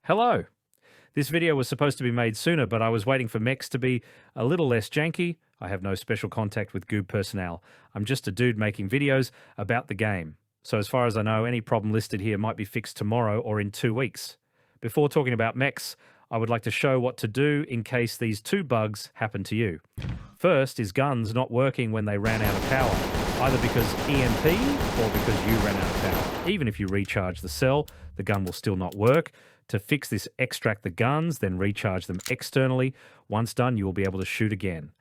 Hello! This video was supposed to be made sooner, but I was waiting for mechs to be a little less janky. I have no special contact with Goob personnel. I'm just a dude making videos about the game. So as far as I know, any problem listed here might be fixed tomorrow or in 2 weeks. Before talking about mechs, I would like to show what to do in case these two bugs happen to you. First is guns not working when they ran out of power, either because EMP or because you ran out of power. Even if you recharge the cell, the gun will still not work. To fix this, extract the guns, then recharge them externally. Once done, you will be able to shoot again.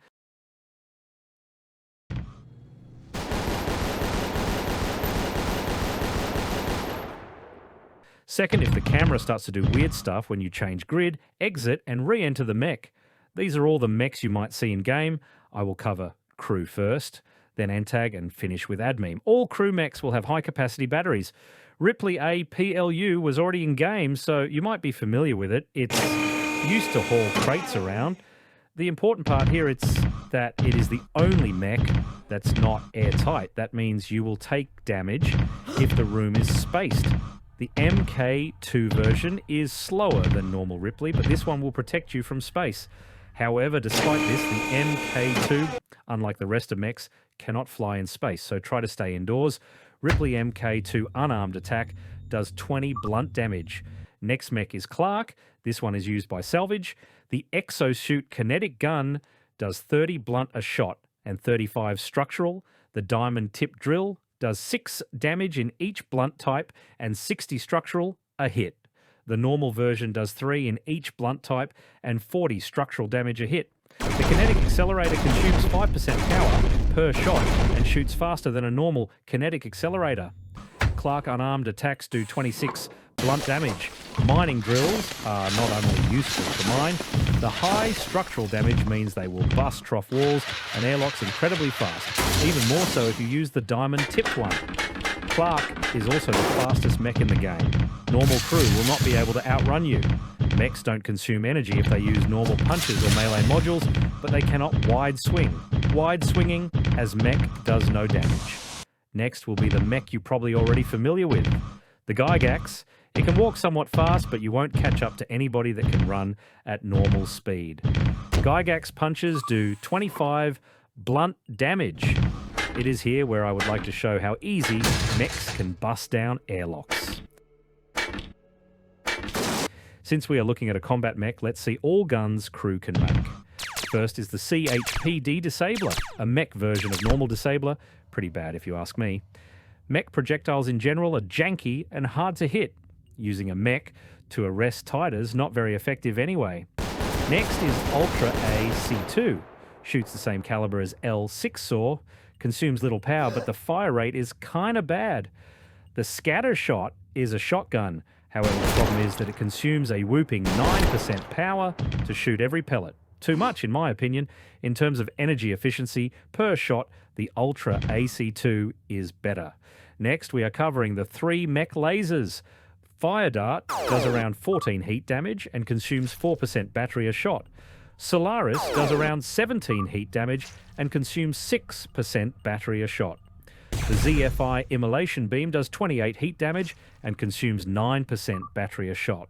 Second, if the camera starts to do weird stuff when you change grid, exit and re-enter the mech. These are all the mechs you might see in game. I will cover crew first, then ANTAG and finish with Admeme. All crew mechs will have high capacity batteries. Ripley A.P.L.U was already in game, so you might be familiar with it. It's used to haul crates around. The important part here is that it is the only mech that's not airtight. That means you will take damage if the room is spaced. The MK.2 version is slower than normal Ripley, but this one will protect you from space. However, despite this, the MK.2, unlike the rest of mechs, cannot fly in space, so try to stay indoors. Ripley MK.2 unarmed attack does 20 blunt damage. Next mech is Clarke. This one is used by salvage. The exosuit kinetic gun does 30 blunt a shot and 35 structural. The diamond tip drill does 6 damage in each blunt type and 60 structural a hit. The normal version does 3 in each blunt type and 40 structural damage a hit. The kinetic accelerator consumes 5% power per shot and shoots faster than a normal kinetic accelerator. Clarke unarmed attacks do 26 blunt damage. Mining drills are not only useful to mine, the high structural damage means they will bust trough walls and airlocks incredibly fast, even more so if you use the diamond tipped one. Clarke is also the fastest mech in the game. Normal crew will not be able to outrun you. Mechs don't consume energy if they use normal punches or melee modules, but they cannot wide swing. Wide swinging as mech does no damage. Next will be the mech you're probably already familiar with, the Gygax. It can walk somewhat fast, but you won't catch up to anybody that can run at normal speed. Gygax punches do 25 blunt damage. It is here where I would like to show how easy mechs can bust down airlocks. Since we are looking at a combat mech, let's see all guns crew can make. First is the CHPD Disabler, a mech version of normal Disabler. Pretty bad if you ask me. Mech projectiles in general are janky and hard to hit. Using a mech to arrest titers, not very effective anyway. Next is Ultra AC2. Shoots the same caliber as L6 saw, consumes little power, but the fire rate is kinda bad. The Scatter Shot is a shotgun. However, the problem is that it consumes a whooping 9% power to shoot every pellet. Too much, in my opinion. In terms of energy efficiency per shot, the Ultra AC2 is better. Next, we are covering the 3 mech lasers. Fire Dart does around 14 heat damage and consumes 4% battery a shot. Solaris does around 17 heat damage and consumes 6% battery a shot. The ZFI Immolation Beam does 28 heat damage and consumes 9% battery a shot.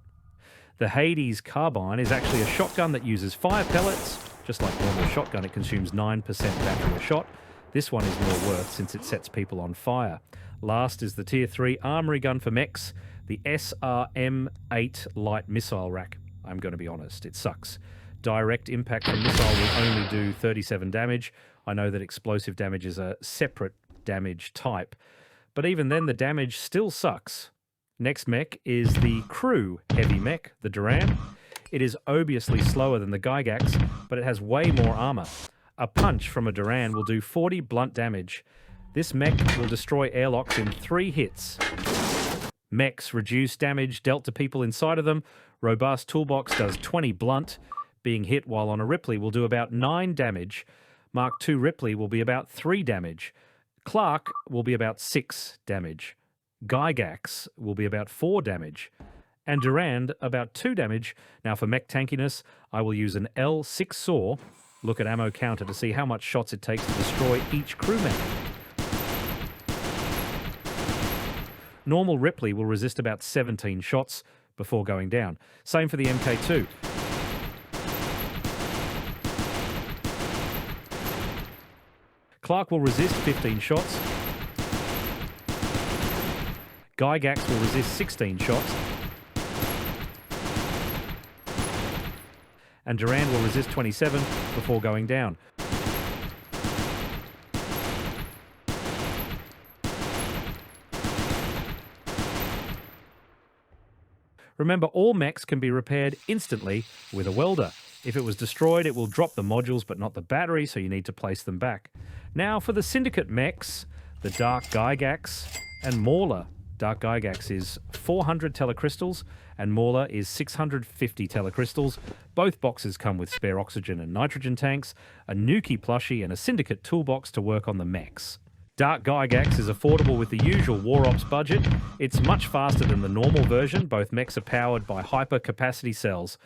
The Hades Carbine is actually a shotgun that uses fire pellets. Just like normal shotgun, it consumes 9% battery a shot. This one is more worth since it sets people on fire. Last is the Tier 3 Armory Gun for mechs, the SRM-8 Light Missile Rack. I'm going to be honest, it sucks. Direct impact from missile will only do 37 damage. I know that explosive damage is a separate damage type, but even then the damage still sucks. Next mech is the crew heavy mech, the Durand. It is obviously slower than the Gygax, but it has way more armor. A punch from a Durand will do 40 blunt damage. This mech will destroy airlocks in 3 hits. Mechs reduce damage dealt to people inside of them. Robust Toolbox does 20 blunt. Being hit while on a Ripley will do about 9 damage. Mark II Ripley will be about 3 damage. Clarke will be about 6 damage. Gygax will be about 4 damage. And Durand about 2 damage. Now for Mech Tankyness, I will use an L6 saw. Look at ammo counter to see how much shots it takes to destroy each crew mech. Normal Ripley will resist about 17 shots before going down. Same for the MK.2. Clarke will resist 15 shots. Gygax will resist 16 shots. And Durand will resist 27 before going down. Remember, all mechs can be repaired instantly with a welder. If it was destroyed, it will drop the modules but not the battery, so you need to place them back. Now for the Syndicate mechs, the Dark Gygax and Mauler. Dark Gygax is 400 telecrystals and Mauler is 650 telecrystals. Both boxes come with spare oxygen and nitrogen tanks, a Nuki plushie and a Syndicate toolbox to work on the mechs. Dark Gygax is affordable with the usual War Ops budget. It's much faster than the normal version. Both mechs are powered by hyper-capacity cells.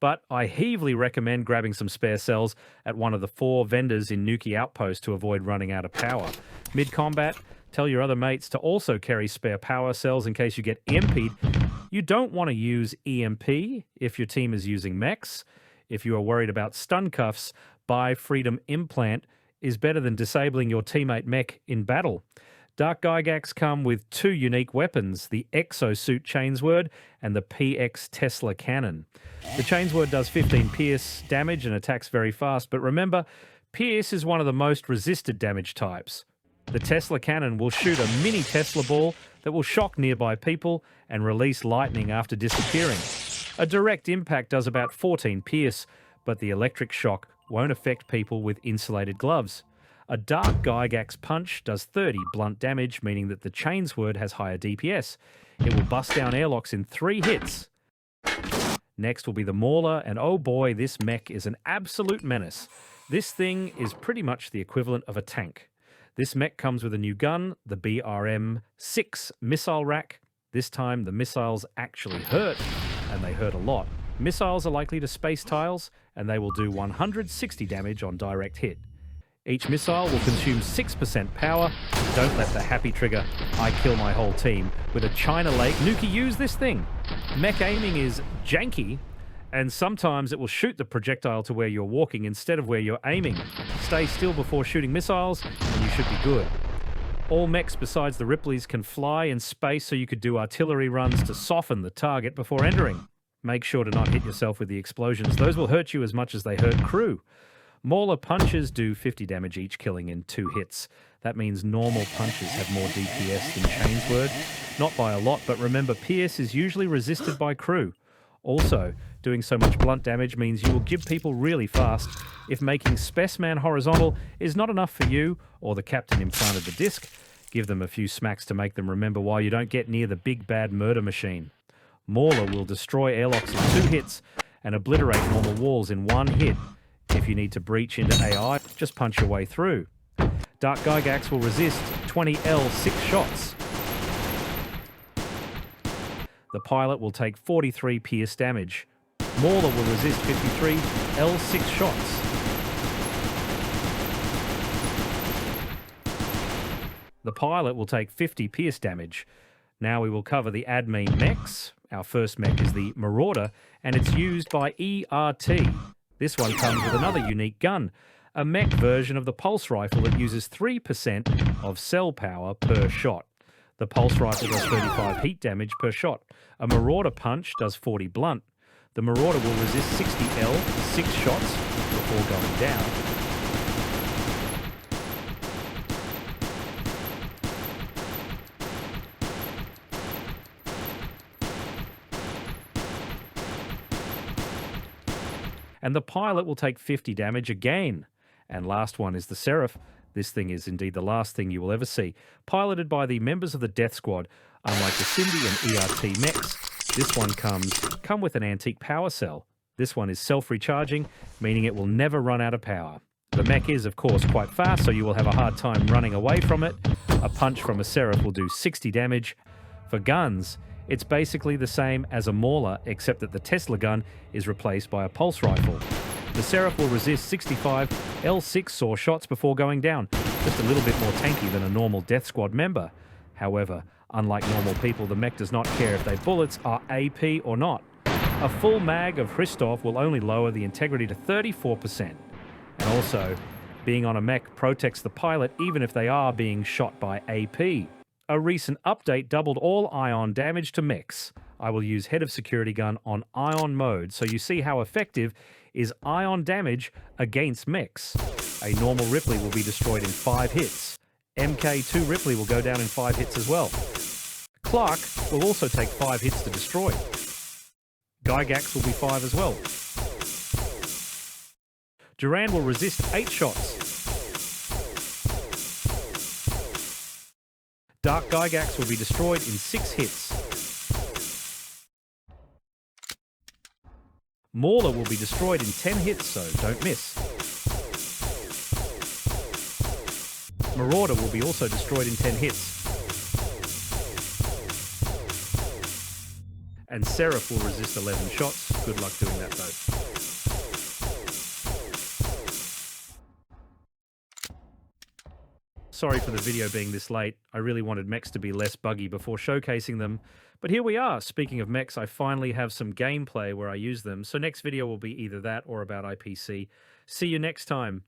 But I heavily recommend grabbing some spare cells at one of the 4 vendors in Nuki Outpost to avoid running out of power. Mid-combat, tell your other mates to also carry spare power cells in case you get EMP'd. You don't want to use EMP if your team is using mechs. If you are worried about stun cuffs, buy Freedom Implant is better than disabling your teammate mech in battle. Dark Gygax come with 2 unique weapons, the Exosuit Chainsword and the PX Tesla Cannon. The Chainsword does 15 pierce damage and attacks very fast, but remember, pierce is one of the most resisted damage types. The Tesla Cannon will shoot a mini Tesla ball that will shock nearby people and release lightning after disappearing. A direct impact does about 14 pierce, but the electric shock won't affect people with insulated gloves. A Dark Gygax punch does 30 blunt damage, meaning that the Chainsword has higher DPS. It will bust down airlocks in 3 hits. Next will be the Mauler, and oh boy, this mech is an absolute menace. This thing is pretty much the equivalent of a tank. This mech comes with a new gun, the BRM-6 missile rack. This time the missiles actually hurt, and they hurt a lot. Missiles are likely to space tiles, and they will do 160 damage on direct hit. Each missile will consume 6% power. Don't let the happy trigger, I kill my whole team, with a China Lake Nuki use this thing. Mech aiming is janky, and sometimes it will shoot the projectile to where you're walking instead of where you're aiming. Stay still before shooting missiles, and you should be good. All mechs besides the Ripleys can fly in space, so you could do artillery runs to soften the target before entering. Make sure to not hit yourself with the explosions. Those will hurt you as much as they hurt crew. Mauler punches do 50 damage each, killing in 2 hits. That means normal punches have more DPS than Chainsword. Not by a lot, but remember, Pierce is usually resisted by crew. Also, doing so much blunt damage means you will give people really fast. If making Specimen horizontal is not enough for you, or the captain implanted the disc, give them a few smacks to make them remember why you don't get near the big bad murder machine. Mauler will destroy airlocks in 2 hits and obliterate normal walls in 1 hit. If you need to breach into AI, just punch your way through. Dark Gygax will resist 20 L6 shots. The pilot will take 43 pierce damage. Mauler will resist 53 L6 shots. The pilot will take 50 pierce damage. Now we will cover the Admeme mechs. Our first mech is the Marauder, and it's used by ERT. This one comes with another unique gun, a mech version of the pulse rifle that uses 3% of cell power per shot. The pulse rifle does 35 heat damage per shot. A Marauder punch does 40 blunt. The Marauder will resist 60 L, 6 shots before going down. And the pilot will take 50 damage again. And last one is the Seraph. This thing is indeed the last thing you will ever see. Piloted by the members of the Death Squad, unlike the Cindy and ERT mechs, this one come with an antique power cell. This one is self-recharging, meaning it will never run out of power. The mech is, of course, quite fast, so you will have a hard time running away from it. A punch from a Seraph will do 60 damage. For guns, it's basically the same as a Mauler, except that the Tesla gun is replaced by a pulse rifle. The Seraph will resist 65 L6 saw shots before going down, just a little bit more tanky than a normal Death Squad member. However, Unlike normal people, the mech does not care if their bullets are AP or not. A full mag of Christoph will only lower the integrity to 34%. And also, being on a mech protects the pilot even if they are being shot by AP. A recent update doubled all ion damage to mechs. I will use Head of Security Gun on ion mode so you see how effective is ion damage against mechs. A normal Ripley will be destroyed in 5 hits. MK.2 Ripley will go down in 5 hits as well. Clarke will also take 5 hits to destroy. Gygax will be 5 as well. Durand will resist 8 shots. Dark Gygax will be destroyed in 6 hits. Mauler will be destroyed in 10 hits, so don't miss. Marauder will be also destroyed in 10 hits. And Seraph will resist 11 shots. Good luck doing that though. Sorry for the video being this late. I really wanted mechs to be less buggy before showcasing them. But here we are. Speaking of mechs, I finally have some gameplay where I use them. So next video will be either that or about IPC. See you next time.